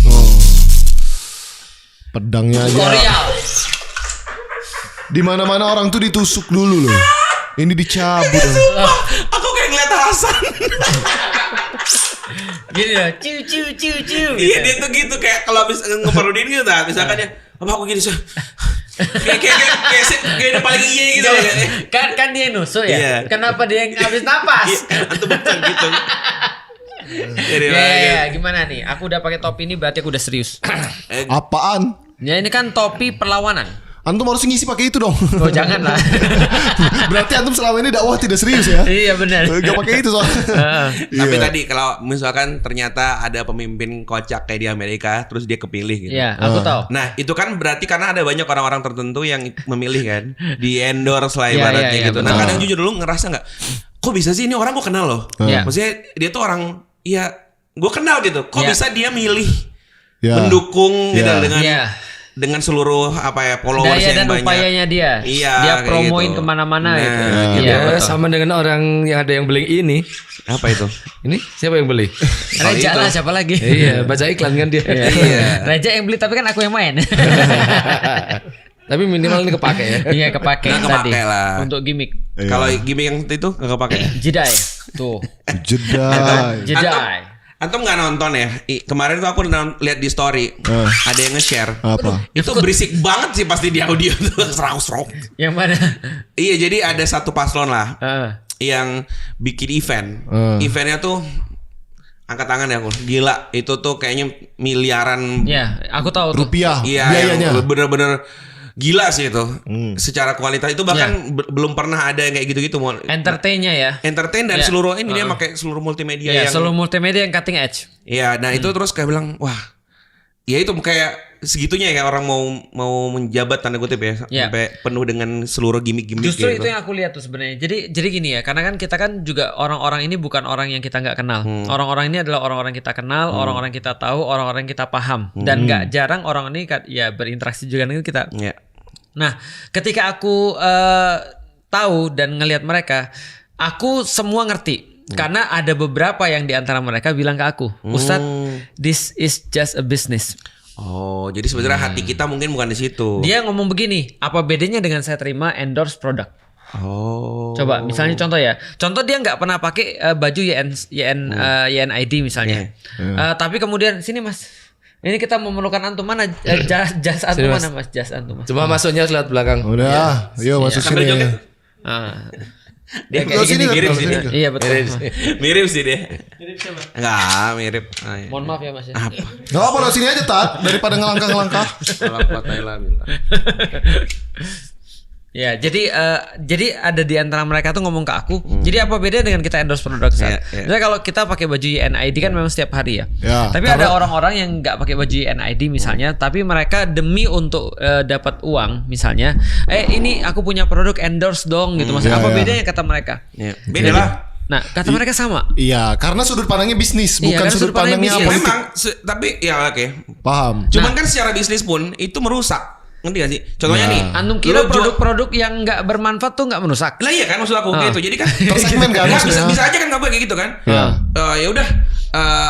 Oh. Pedangnya aja. Tutorial. Di mana-mana orang tuh ditusuk dulu loh. Ini dicabut. Aku kayak ngeliat Hasan. Gini loh, ciu ciu ciu ciu. Iya dia tuh gitu kayak kalau habis ngeparodiin gitu dah. Misalkan ya, apa aku gini sih? Kayak udah paling iya gitu. Kan dia yang nusuk ya. Iya. Kenapa dia yang habis napas? Antum betul gitu. Jadi Ya, gimana nih? Aku udah pakai topi ini berarti aku udah serius. Apaan? Ya ini kan topi perlawanan. Antum harus ngisi pakai itu dong. Oh jangan lah. Berarti antum selama ini dakwah tidak serius ya? Iya benar. Gak pakai itu soalnya. Tapi Iya. tadi kalau misalkan ternyata ada pemimpin kocak kayak di Amerika, terus dia kepilih gitu. Iya, aku tahu. Nah itu kan berarti karena ada banyak orang-orang tertentu yang memilih kan, di endorse lah Iya, ibaratnya iya, gitu. betul. Nah kadang jujur dulu ngerasa nggak, kok bisa sih ini orang gue kenal loh. Iya. Maksudnya dia tuh orang, ya gue kenal gitu. Kok Iya. bisa dia milih Ya. mendukung gitu Iya. dengan seluruh apa ya followers Daya yang dan banyak. upayanya dia. Iya, Dia kayak promoin gitu. kemana-mana Nah, gitu. gitu. Iya. Ya, betul. sama dengan orang yang ada yang beli ini. Apa itu? Ini siapa yang beli? Reja itu. lah siapa lagi? Iya, baca iklan kan dia. Iya. Reja yang beli tapi kan aku yang main. Tapi minimal ini kepake ya. Iya kepake Nggak tadi. kepake lah. Untuk gimmick. Iya. Kalau gimmick yang itu nggak kepake. Jedai. Tuh. Jeda. Jedai. Antum nggak nonton ya? Kemarin tuh aku lihat di story ada yang nge-share. Apa? Itu berisik banget sih pasti di audio tuh serau-serau. Yang mana? Iya jadi ada satu paslon lah Heeh. yang bikin event. Eventnya tuh angkat tangan ya aku. Gila itu tuh kayaknya miliaran. Ya, aku tahu tuh. Rupiah Iya biayanya. yang bener-bener gila sih itu. Secara kualitas itu bahkan belum pernah ada yang kayak gitu-gitu. Entertainnya ya. Entertain dan Iya. seluruh ini dia pakai seluruh multimedia Iya, yang selalu multimedia yang cutting edge. Iya, nah itu terus kayak bilang, wah, ya itu kayak segitunya ya orang mau menjabat tanda kutip ya, Iya. sampai penuh dengan seluruh gimmick-gimmick Justru gitu. itu yang aku lihat tuh sebenarnya. Jadi gini ya, karena kan kita kan juga orang-orang ini bukan orang yang kita nggak kenal. Orang-orang ini adalah orang-orang kita kenal, orang-orang kita tahu, orang-orang kita paham. Dan nggak jarang orang ini ya berinteraksi juga dengan kita. Iya. Nah, ketika aku tahu dan ngelihat mereka, aku semua ngerti. Karena ada beberapa yang di antara mereka bilang ke aku, Ustadz, this is just a business. Oh, jadi sebenarnya hati kita mungkin bukan di situ. Dia ngomong begini, apa bedanya dengan saya terima endorse produk? Oh. Coba, misalnya contoh ya, contoh dia nggak pernah pakai baju YNID misalnya, tapi kemudian sini mas, ini kita memerlukan antum mana jas antum Sini, mana mas, jas antum mas. Cuma masuknya lewat belakang. Udah, yuk masuk Sambil sini. joget. Ah. Dia Kalau kayak sini gini nggak, mirip kalau sih sini dia. nggak. Iya betul. Mirip sih dia. Mirip siapa? Enggak, mirip. Ah, iya. Mohon maaf ya mas. Ya. Apa? Gak apa lo sini aja Tat, daripada ngelangkah-ngelangkah. Ya, jadi ada di antara mereka tuh ngomong ke aku. Jadi apa beda dengan kita endorse produk saat? Iya, iya. Misalnya kalau kita pakai baju YNID kan memang setiap hari ya. Ya, Tapi karena- ada orang-orang yang nggak pakai baju YNID misalnya, tapi mereka demi untuk dapat uang misalnya, ini aku punya produk endorse dong gitu. Maksudnya Ya, apa ya. bedanya kata mereka? Iya. Beda lah. Nah, kata mereka sama. Iya, karena sudut pandangnya bisnis, Iya, bukan karena sudut sudut pandangnya pandangnya bisnis. politik. Memang tapi ya oke. Paham. Cuman kan secara bisnis pun itu merusak. Ngerti gak sih? Contohnya Ya. nih. Antum kira lu jual- produk-produk yang nggak bermanfaat tuh nggak merusak? Lah iya kan maksud aku gitu. Jadi kan Tersegmen kan Nggak, maksudnya. bisa aja kan nggak kayak gitu kan. Ya. Ya udah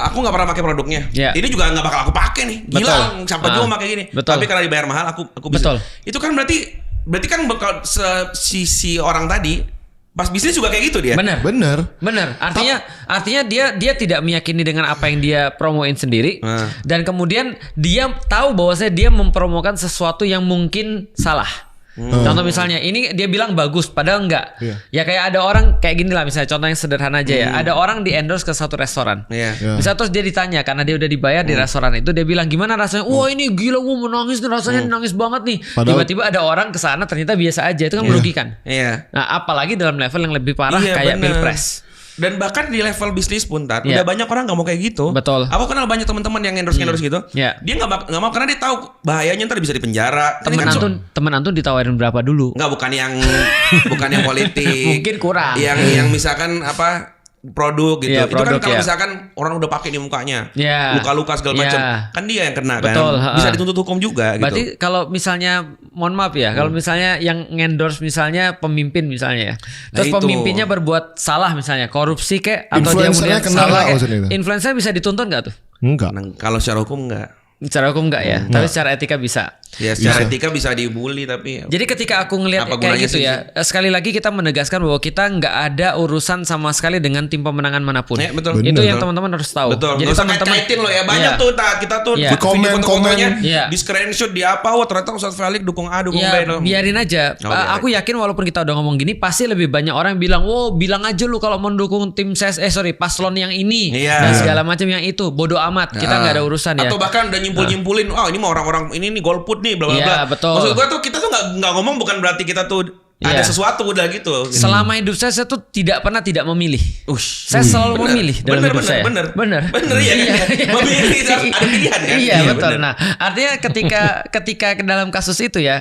aku nggak pernah pakai produknya. Ya. Ini juga nggak bakal aku pakai nih. Gila, Betul. siapa juga pakai gini. Betul. Tapi karena dibayar mahal aku bisa. Betul. Itu kan berarti kan bakal sisi orang tadi pas bisnis juga kayak gitu dia. Benar. Bener. Artinya dia tidak meyakini dengan apa yang dia promoin sendiri, dan kemudian dia tahu bahwasanya dia mempromokan sesuatu yang mungkin salah. Contoh misalnya ini dia bilang bagus padahal enggak. Iya. Ya kayak ada orang kayak gini lah, misalnya contoh yang sederhana aja ya. Ada orang di endorse ke satu restoran. Iya. Ya. Bisa terus dia ditanya karena dia udah dibayar di restoran itu, dia bilang gimana rasanya? Wah ini gila, gue mau nangis nih rasanya, nangis banget nih. Padahal- Tiba-tiba ada orang ke sana ternyata biasa aja, itu kan merugikan. Iya. Nah apalagi dalam level yang lebih parah Iya, kayak bener. pilpres. Dan bahkan di level bisnis pun Tat, Iya. udah banyak orang nggak mau kayak gitu. Betul. Aku kenal banyak teman-teman yang endorse gitu. Iya. Dia nggak mau karena dia tahu bahayanya ntar bisa dipenjara. Ini kan Temen Antun ditawarin berapa dulu? nggak bukan yang politik. Mungkin kurang. Yang misalkan apa produk gitu. Iya, Itu kan produk, kalau ya. misalkan orang udah pakai di mukanya, Iya. luka-luka segala macam, Iya. kan dia yang kena Betul, kan. Bisa dituntut hukum juga Berarti gitu. kalau misalnya, mohon maaf ya, kalau misalnya yang endorse misalnya pemimpin misalnya ya, terus itu. pemimpinnya berbuat salah misalnya, korupsi kek, atau dia Influencernya kemudian kena salah nggak kek, maksudnya itu? influencer bisa dituntut nggak tuh? Enggak. Nah, kalau secara hukum enggak. Secara hukum nggak ya, tapi secara etika bisa. Ya secara etika bisa dibully tapi Jadi ketika aku ngelihat Apa kayak gunanya gitu sih? ya, sekali lagi kita menegaskan bahwa kita nggak ada urusan sama sekali dengan tim pemenangan manapun. Ya, betul. Itu Bener. yang teman-teman harus tahu. Betul. Jadi Nggak usah teman-teman kaitin loh ya. Banyak Iya. tuh kita tuh Iya. video Komen, foto-fotonya Iya. di screenshot di apa, wah ternyata Ustadz Felix dukung A, dukung B. Ya loh. biarin aja. Oh, biarin. Aku yakin walaupun kita udah ngomong gini, pasti lebih banyak orang yang bilang, "Wow, bilang aja lu kalau mendukung tim paslon yang ini Iya. dan segala macam yang itu. Bodoh amat. Kita nggak ada urusan ya." Atau bahkan udah nyimpul-nyimpulin, oh ini mah orang-orang ini nih golput nih, bla bla Iya, bla. betul. Maksud gua tuh kita tuh nggak ngomong bukan berarti kita tuh ada Iya. sesuatu udah gitu. Selama hidup saya tuh tidak pernah tidak memilih. Ush. Saya selalu Bener. memilih dalam Bener, hidup bener, saya. bener. Bener. Bener, iya. Memilih itu harus ada pilihan kan? Iya, betul. bener. Nah, artinya ketika ke dalam kasus itu ya,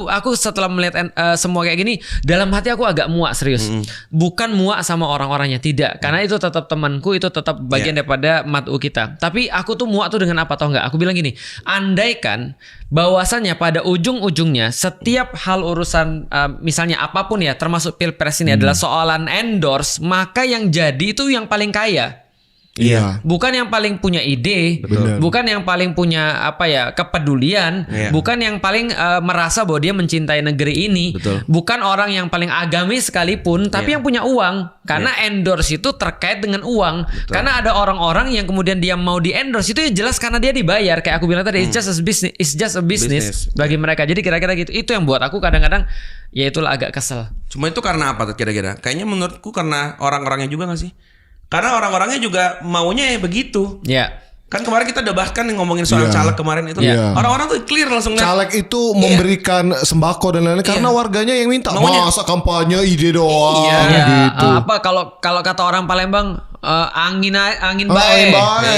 aku setelah melihat semua kayak gini, dalam hati aku agak muak serius. Bukan muak sama orang-orangnya, tidak. Karena itu tetap temanku, itu tetap bagian daripada matu kita. Tapi aku tuh muak tuh dengan apa tau nggak? Aku bilang gini, andaikan bahwasannya pada ujung-ujungnya setiap hal urusan misalnya apapun ya, termasuk pilpres ini adalah soalan endorse, maka yang jadi itu yang paling kaya. Iya. Bukan yang paling punya ide, Betul. bukan yang paling punya kepedulian, Iya. bukan yang paling merasa bahwa dia mencintai negeri ini, Betul. bukan orang yang paling agamis sekalipun, tapi yang punya uang. Karena endorse itu terkait dengan uang. Karena ada orang-orang yang kemudian dia mau di endorse itu ya jelas karena dia dibayar. Kayak aku bilang tadi, it's just a business bagi mereka. Jadi kira-kira gitu. Itu yang buat aku kadang-kadang ya itulah agak kesel. Cuma itu karena apa tuh kira-kira? Kayaknya menurutku karena orang-orangnya juga gak sih? Karena orang-orangnya juga maunya ya begitu. Ya. Kan kemarin kita udah bahkan ngomongin soal Iya. caleg kemarin itu. Iya. Orang-orang tuh clear langsung lihat. Caleg itu memberikan sembako dan lain-lain karena warganya yang minta. Maunya. Masa kampanye ide doang Iya. Ya, gitu. apa kalau kata orang Palembang angin Angin bae. bae.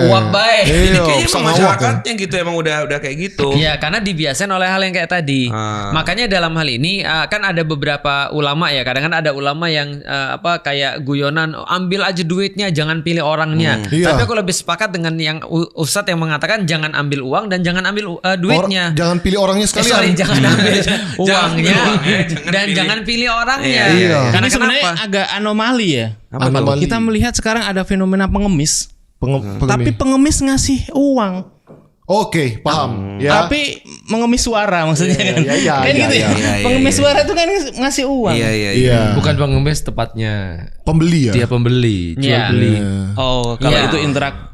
Uap bae. Iya, Jadi kayaknya sama emang awak masyarakatnya gitu emang udah kayak gitu. Iya, karena dibiasain oleh hal yang kayak tadi. Makanya dalam hal ini kan ada beberapa ulama ya. Kadang kan ada ulama yang kayak guyonan, ambil aja duitnya, jangan pilih orangnya. Iya. Tapi aku lebih sepakat dengan yang Ustadz yang mengatakan jangan ambil uang dan jangan ambil duitnya. Jangan pilih orangnya sekalian. Jangan ambil Jangan uangnya pilih, dan jangan pilih orangnya. Iya. Karena Ini sebenarnya kenapa? agak anomali ya. Anomali. Kita melihat sekarang ada fenomena pengemis. Pengemis. Tapi pengemis ngasih uang. Oke, paham. Ya. Tapi mengemis suara maksudnya kan. iya, Kan iya, gitu ya. iya, iya, Pengemis iya. suara itu kan ngasih uang. Iya iya iya. Iya. Bukan pengemis tepatnya. Pembeli ya. Dia pembeli, jual Iya. beli. Oh, kalau Iya. itu interak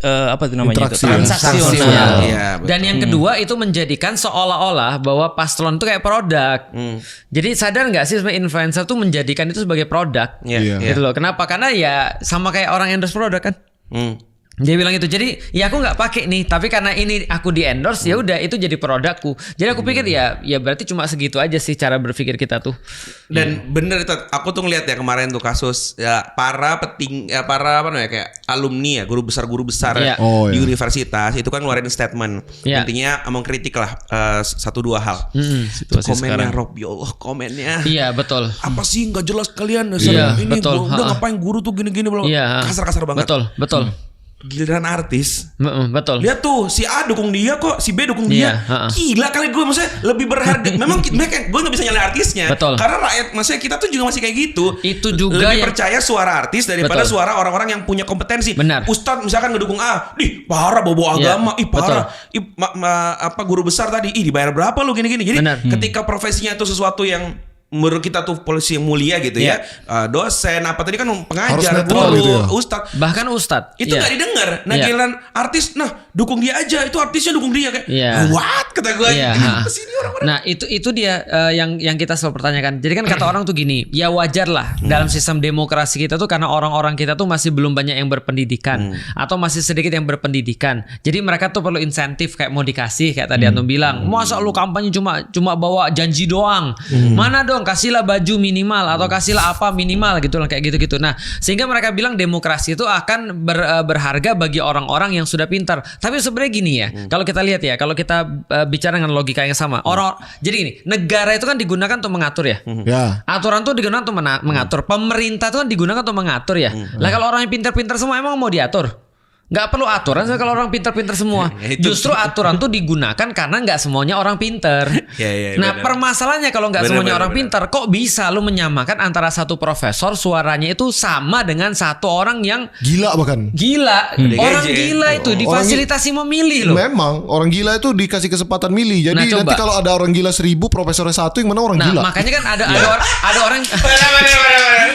apa itu namanya itu? Interaksi ya. Transaksional. Iya, betul. Dan yang kedua itu menjadikan seolah-olah bahwa paslon itu kayak produk. Jadi sadar nggak sih sebenarnya influencer tuh menjadikan itu sebagai produk. Iya. Gitu loh. Kenapa? Karena ya sama kayak orang endorse produk kan. Dia bilang itu. Jadi ya aku nggak pakai nih, tapi karena ini aku di endorse ya udah itu jadi produkku. Jadi aku pikir ya berarti cuma segitu aja sih cara berpikir kita tuh. Dan bener itu, aku tuh ngeliat ya kemarin tuh kasus ya para para apa namanya kayak alumni ya, guru besar Iya. Oh, di iya. universitas itu kan ngeluarin statement. Iya. Intinya mengkritik lah 1-2 hal. Situasi Komennya sekarang. Rob, ya Allah komennya. Iya betul. Apa sih nggak jelas kalian Iya, ini betul. udah Ha-ha. ngapain guru tuh gini-gini belum Iya. kasar-kasar banget. Betul. Giliran artis. Betul. Lihat tuh si A dukung dia kok, si B dukung Iya, dia. ha-ha. Gila kali gue maksudnya lebih berharga. Memang mereka gue nggak bisa nyalain artisnya. Betul. Karena rakyat maksudnya kita tuh juga masih kayak gitu. Itu juga lebih yang- percaya suara artis daripada Betul. suara orang-orang yang punya kompetensi. Benar. Ustadz misalkan ngedukung A, ih parah bobo Iya, agama, ih parah. Ih, apa guru besar tadi, ih dibayar berapa lu gini-gini. Jadi Benar. ketika profesinya itu sesuatu yang menurut kita tuh polisi yang mulia gitu ya, dosen apa tadi kan Harus pengajar, netral guru, gitu ya. ustadz. Bahkan Ustadz. Itu Iya. nggak didengar. Nah Iya. giliran artis, nah dukung dia aja. Itu artisnya dukung dia kayak, Iya. what kata gue? Iya. Apa sih ini orang-orang? Nah itu dia yang kita selalu pertanyakan. Jadi kan kata orang tuh gini, ya wajar lah dalam sistem demokrasi kita tuh karena orang-orang kita tuh masih belum banyak yang berpendidikan atau masih sedikit yang berpendidikan. Jadi mereka tuh perlu insentif kayak mau dikasih kayak tadi Antum bilang. Masa lu kampanye cuma bawa janji doang? Mana dong dong, kasihlah baju minimal atau kasihlah apa minimal gitu lah, kayak gitu-gitu. Nah, sehingga mereka bilang demokrasi itu akan berharga bagi orang-orang yang sudah pintar. Tapi sebenarnya gini ya, kalau kita lihat ya, kalau kita bicara dengan logika yang sama, jadi gini, negara itu kan digunakan untuk mengatur ya. Ya. Aturan tuh digunakan untuk mengatur. Pemerintah itu kan digunakan untuk mengatur ya. Lah kalau orang yang pintar-pintar semua emang mau diatur? Nggak perlu aturan kalau orang pintar-pintar semua. Justru aturan tuh digunakan karena nggak semuanya orang pintar. Nah, permasalahannya kalau nggak semuanya orang pintar, kok bisa lu menyamakan antara satu profesor suaranya itu sama dengan satu orang yang Gila bahkan. gila. Orang gila itu difasilitasi memilih loh. Memang orang gila itu dikasih kesempatan milih. Jadi Nah, coba. nanti kalau ada orang gila 1000, profesornya 1, yang mana orang Nah, gila. makanya kan ada orang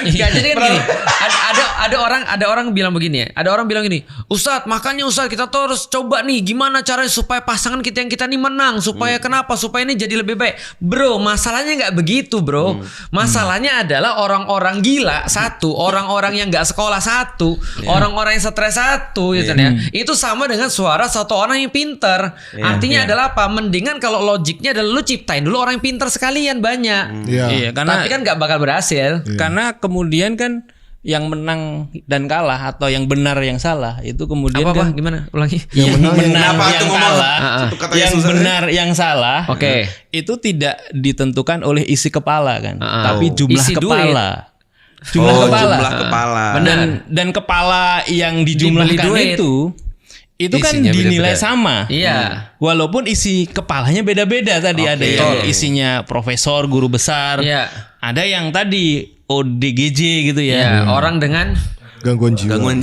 Nggak, jadi kan gini. Ada orang bilang begini ya. Ada orang bilang gini, Ustadz, makanya Ustadz kita tuh harus coba nih gimana caranya supaya pasangan kita yang kita nih menang, supaya kenapa? Supaya ini jadi lebih baik. Bro, masalahnya nggak begitu, bro. Masalahnya adalah orang-orang gila satu, orang-orang yang nggak sekolah satu, orang-orang yang stres satu, gitu ya. Itu sama dengan suara satu orang yang pinter. Artinya adalah apa? Mendingan kalau logiknya adalah lu ciptain dulu orang yang pinter sekalian banyak. Iya, karena Tapi kan nggak bakal berhasil. karena kemudian kan yang menang dan kalah atau yang benar yang salah itu kemudian Apa kan gimana? Ulangi. yang menang menang Kenapa yang tuh ngomong? kalah, Satu katanya yang susah. benar yang salah, Oke. itu tidak ditentukan oleh isi kepala kan, Ah, tapi jumlah isi duit. kepala. Jumlah kepala. Jumlah kepala. Dan kepala yang dijumlahkan Dibeli duit. itu kan Isinya dinilai beda-beda. sama. Iya. Walaupun isi kepalanya beda-beda tadi, ada yang isinya profesor, guru besar. Iya. Ada yang tadi ODGJ gitu Ya, ya. orang dengan Gangguan jiwa. Gangguan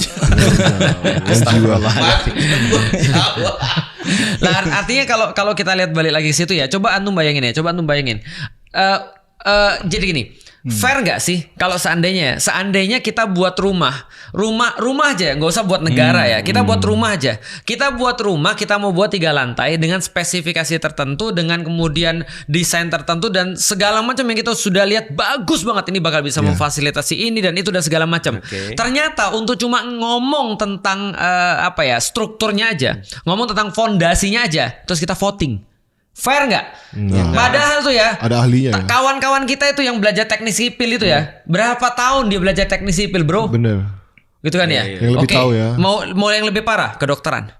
Nah, artinya kalau kita lihat balik lagi ke situ ya, coba antum bayangin ya, jadi gini, fair nggak sih kalau seandainya kita buat rumah aja, nggak usah buat negara ya, kita buat rumah aja, kita mau buat 3 lantai dengan spesifikasi tertentu, dengan kemudian desain tertentu dan segala macam yang kita sudah lihat bagus banget, ini bakal bisa memfasilitasi ini dan itu dan segala macam. Ternyata untuk cuma ngomong tentang strukturnya aja, ngomong tentang fondasinya aja, terus kita voting. Fair nggak? Padahal tuh ya, Ada ahlinya ya. kawan-kawan kita itu yang belajar teknik sipil itu ya, berapa tahun dia belajar teknik sipil, bro? Bener. Gitu kan ya? Yang lebih Oke, tahu ya. Mau yang lebih parah, kedokteran.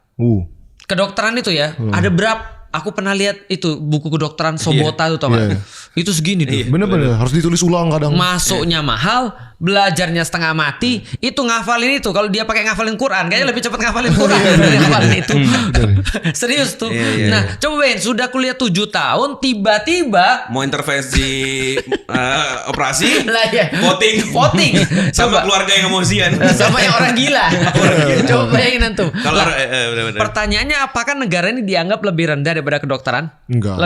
Kedokteran itu ya, ada berapa? Aku pernah lihat itu buku kedokteran Sobota tuh, tau nggak? Itu segini tuh. Bener-bener harus ditulis ulang kadang. Masuknya mahal, belajarnya setengah mati, itu ngafalin itu. Kalau dia pakai ngafalin Quran, kayaknya lebih cepat ngafalin Quran daripada ngafalin itu. Serius tuh. Nah, coba bayangin, sudah kuliah 7 tahun, tiba-tiba mau intervensi operasi, lah ya, voting sama Coba. keluarga yang emosian. sama yang orang gila. Coba bayangin antum. Kalau Lah, pertanyaannya, apakah negara ini dianggap lebih rendah daripada kedokteran? Enggak.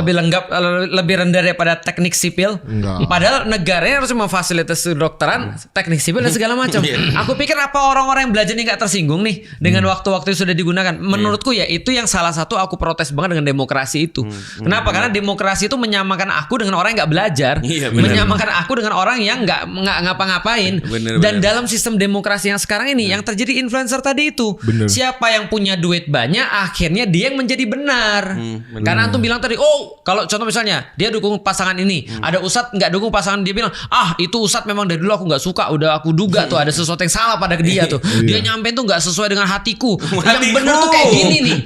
Lebih rendah daripada teknik sipil? Enggak. Padahal negaranya harus memfasilitasi kedokteran, teknik sipil dan segala macam. Aku pikir apa orang-orang yang belajar ini nggak tersinggung nih dengan waktu-waktu yang sudah digunakan? Menurutku ya itu yang salah satu aku protes banget dengan demokrasi itu. Kenapa? Karena demokrasi itu menyamakan aku dengan orang yang nggak belajar, Iya, benar. menyamakan aku dengan orang yang nggak ngapa-ngapain. Benar, Dan benar. dalam sistem demokrasi yang sekarang ini, yang terjadi influencer tadi itu, Benar. siapa yang punya duit banyak, akhirnya dia yang menjadi benar. benar. Karena antum bilang tadi, oh kalau contoh misalnya dia dukung pasangan ini, ada ustadz nggak dukung pasangan, dia bilang, ah itu ustadz memang dari dulu aku nggak suka, udah aku duga tuh ada sesuatu yang salah pada dia tuh. Dia nyampein tuh nggak sesuai dengan hatiku. Yang benar tuh kayak gini nih.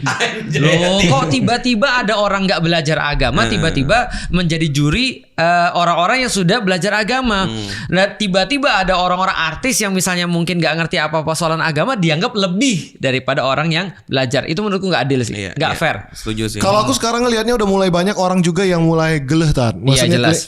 Loh, kok tiba-tiba ada orang nggak belajar agama, tiba-tiba menjadi juri orang-orang yang sudah belajar agama. Nah, tiba-tiba ada orang-orang artis yang misalnya mungkin nggak ngerti apa-apa soalan agama, dianggap lebih daripada orang yang belajar. Itu menurutku nggak adil sih, nggak fair. Setuju sih. Kalau aku sekarang ngelihatnya udah mulai banyak orang juga yang mulai geleh, Tan. Maksudnya jelas.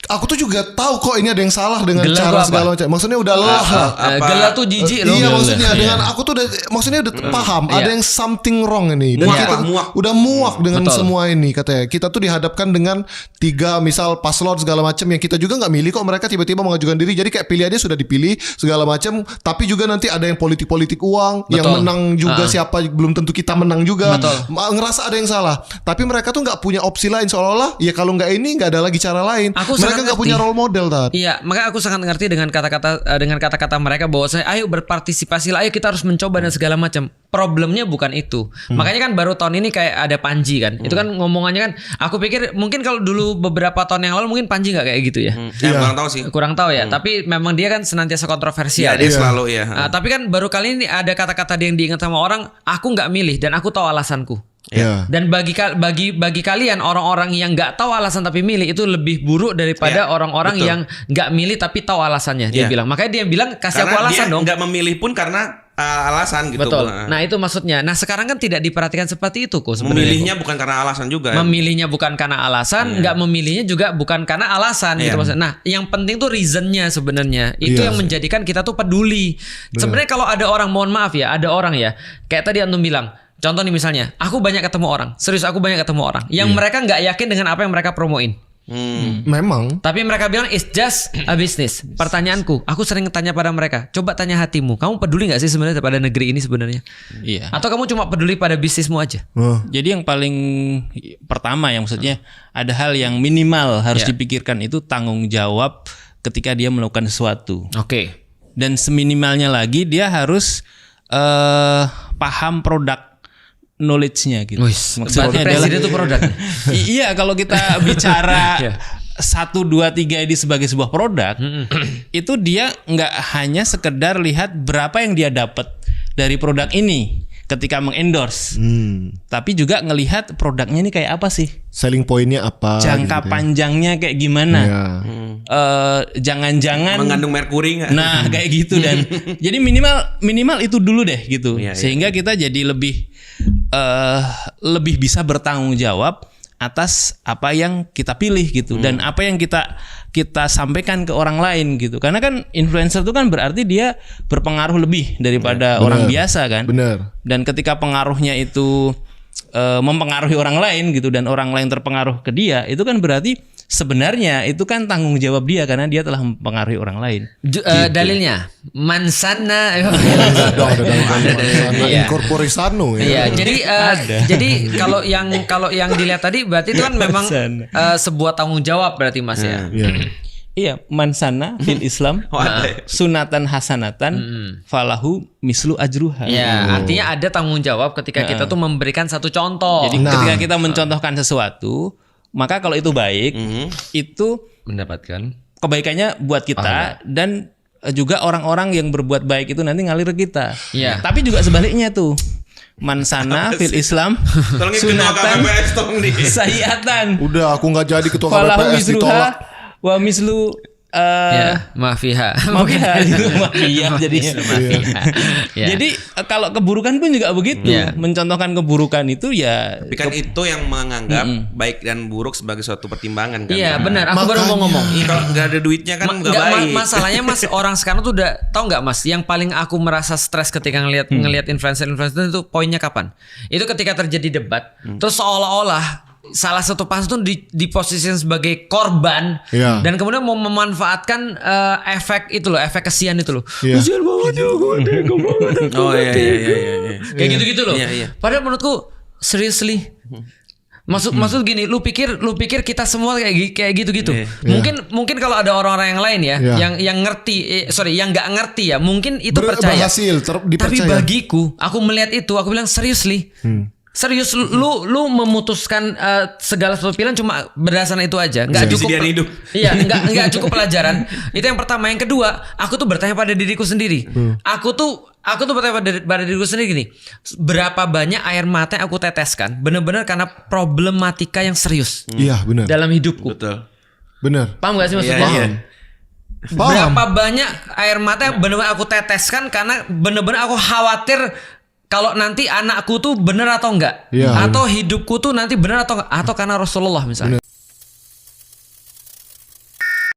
aku tuh juga tahu kok ini ada yang salah dengan Geleh cara tuh apa? segala macam. Maksudnya udah lelah lah. Gela tuh jijik loh. Iya, maksudnya dengan aku tuh udah maksudnya udah paham ada yang something wrong ini. Dan Muak kita lah, muak. udah muak dengan Betul. semua ini katanya. Kita tuh dihadapkan dengan 3 misal paslon segala macam yang kita juga nggak milih kok, mereka tiba-tiba mengajukan diri. Jadi kayak pilihannya sudah dipilih segala macam, tapi juga nanti ada yang politik-politik uang, yang Betul. menang juga siapa belum tentu kita menang juga. Betul. Ngerasa ada yang salah. Tapi mereka tuh nggak punya opsi lain, seolah-olah ya kalau nggak ini nggak ada lagi cara lain. Aku Mereka mereka nggak punya role model Tat. Iya, makanya aku sangat ngerti dengan kata-kata mereka bahwa ayo berpartisipasilah, ayo kita harus mencoba dan segala macam. Problemnya bukan itu. Makanya kan baru tahun ini kayak ada Panji kan. Itu kan ngomongannya kan, aku pikir mungkin kalau dulu beberapa tahun yang lalu mungkin Panji nggak kayak gitu ya. Kurang tahu sih. Kurang tahu ya. Tapi memang dia kan senantiasa kontroversial. Dia selalu ya. Nah, tapi kan baru kali ini ada kata-kata dia yang diingat sama orang, aku nggak milih dan aku tahu alasanku. Iya. Dan bagi kalian orang-orang yang nggak tahu alasan tapi milih itu lebih buruk daripada orang-orang yang nggak milih tapi tahu alasannya. Dia bilang, makanya dia bilang kasih Karena aku alasan dia dong. nggak memilih pun karena alasan gitu. Betul. Nah itu maksudnya. Nah sekarang kan tidak diperhatikan seperti itu kok sebenarnya. Memilihnya bukan karena alasan juga. Memilihnya bukan karena alasan, nggak memilihnya juga bukan karena alasan gitu maksudnya. Nah yang penting tuh reasonnya sebenarnya. Itu yang menjadikan kita tuh peduli. Sebenarnya kalau ada orang, mohon maaf ya, ada orang ya kayak tadi Antum bilang. Contoh nih misalnya, aku banyak ketemu orang, serius aku banyak ketemu orang yang mereka nggak yakin dengan apa yang mereka promoin. Memang. Tapi mereka bilang it's just a business. Pertanyaanku, aku sering tanya pada mereka, coba tanya hatimu, kamu peduli nggak sih sebenarnya pada negeri ini sebenarnya? Iya. Atau kamu cuma peduli pada bisnismu aja? Jadi yang paling pertama yang maksudnya ada hal yang minimal harus dipikirkan itu tanggung jawab ketika dia melakukan sesuatu. Oke. Dan seminimalnya lagi dia harus paham produk knowledge-nya gitu. Maksudnya presiden itu produk. Iya, kalau kita bicara 1, 2, 3 ini sebagai sebuah produk, itu dia nggak hanya sekedar lihat berapa yang dia dapat dari produk ini ketika mengendorse, tapi juga ngelihat produknya ini kayak apa sih, Selling pointnya apa? jangka gitu panjangnya kayak gimana, jangan-jangan mengandung merkuri nggak? nah kayak gitu. Dan jadi minimal itu dulu deh gitu, sehingga kita jadi lebih bisa bertanggung jawab atas apa yang kita pilih gitu, dan apa yang kita sampaikan ke orang lain gitu. Karena kan influencer itu kan berarti dia berpengaruh lebih daripada orang biasa kan. Bener. Dan ketika pengaruhnya itu mempengaruhi orang lain gitu, dan orang lain terpengaruh ke dia, itu kan berarti sebenarnya itu kan tanggung jawab dia karena dia telah mempengaruhi orang lain. Dalilnya mansana. Incorporisano ya. Iya, jadi kalau yang dilihat tadi berarti itu kan memang sebuah tanggung jawab berarti Mas ya. Iya, mansana fil Islam sunatan hasanatan falahu mislu ajruha. Ya, artinya ada tanggung jawab ketika kita tuh memberikan satu contoh. Jadi ketika kita mencontohkan sesuatu, maka kalau itu baik, itu mendapatkan kebaikannya buat kita dan juga orang-orang yang berbuat baik itu nanti ngalir ke kita. Iya. Tapi juga sebaliknya tuh. Mansana fil Islam sunatan sayiatan. Udah aku nggak jadi ketua Falahu KPPS ditolak. wa mislu mafiha. Mafia jadinya. Jadi kalau keburukan pun juga begitu. Mencontohkan keburukan itu ya. Tapi kan itu yang menganggap baik dan buruk sebagai suatu pertimbangan kan. Iya benar. Aku baru mau ngomong. Kalau nggak ada duitnya kan nggak baik. Masalahnya Mas, orang sekarang tuh udah tahu nggak Mas? Yang paling aku merasa stres ketika ngelihat influencer itu poinnya kapan? Itu ketika terjadi debat. Terus seolah-olah salah satu pas itu di posisi sebagai korban dan kemudian mau memanfaatkan efek itu loh, efek kesian itu loh. Kesian banget ya gue. Oh iya. Kayak gitu-gitu loh. Padahal menurutku seriously. Maksud gini, lu pikir kita semua kayak gitu-gitu. Mungkin kalau ada orang-orang yang lain ya, yang ngerti, yang nggak ngerti ya, mungkin itu percaya. Tapi bagiku, aku melihat itu, aku bilang seriously. Serius, lu memutuskan segala sesuatu pilihan cuma berdasarkan itu aja, nggak cukup hidup. Iya, nggak cukup pelajaran. Itu yang pertama. Yang kedua, aku tuh bertanya pada diriku sendiri. Aku tuh bertanya pada diriku sendiri gini, berapa banyak air mata yang aku teteskan benar-benar karena problematika yang serius. Iya benar. Dalam hidupku. Betul. Benar. Paham gak sih maksudnya? Berapa banyak air mata yang benar-benar aku teteskan karena benar-benar aku khawatir kalau nanti anakku tuh bener atau enggak, atau hidupku tuh nanti bener atau enggak, atau karena Rasulullah misalnya.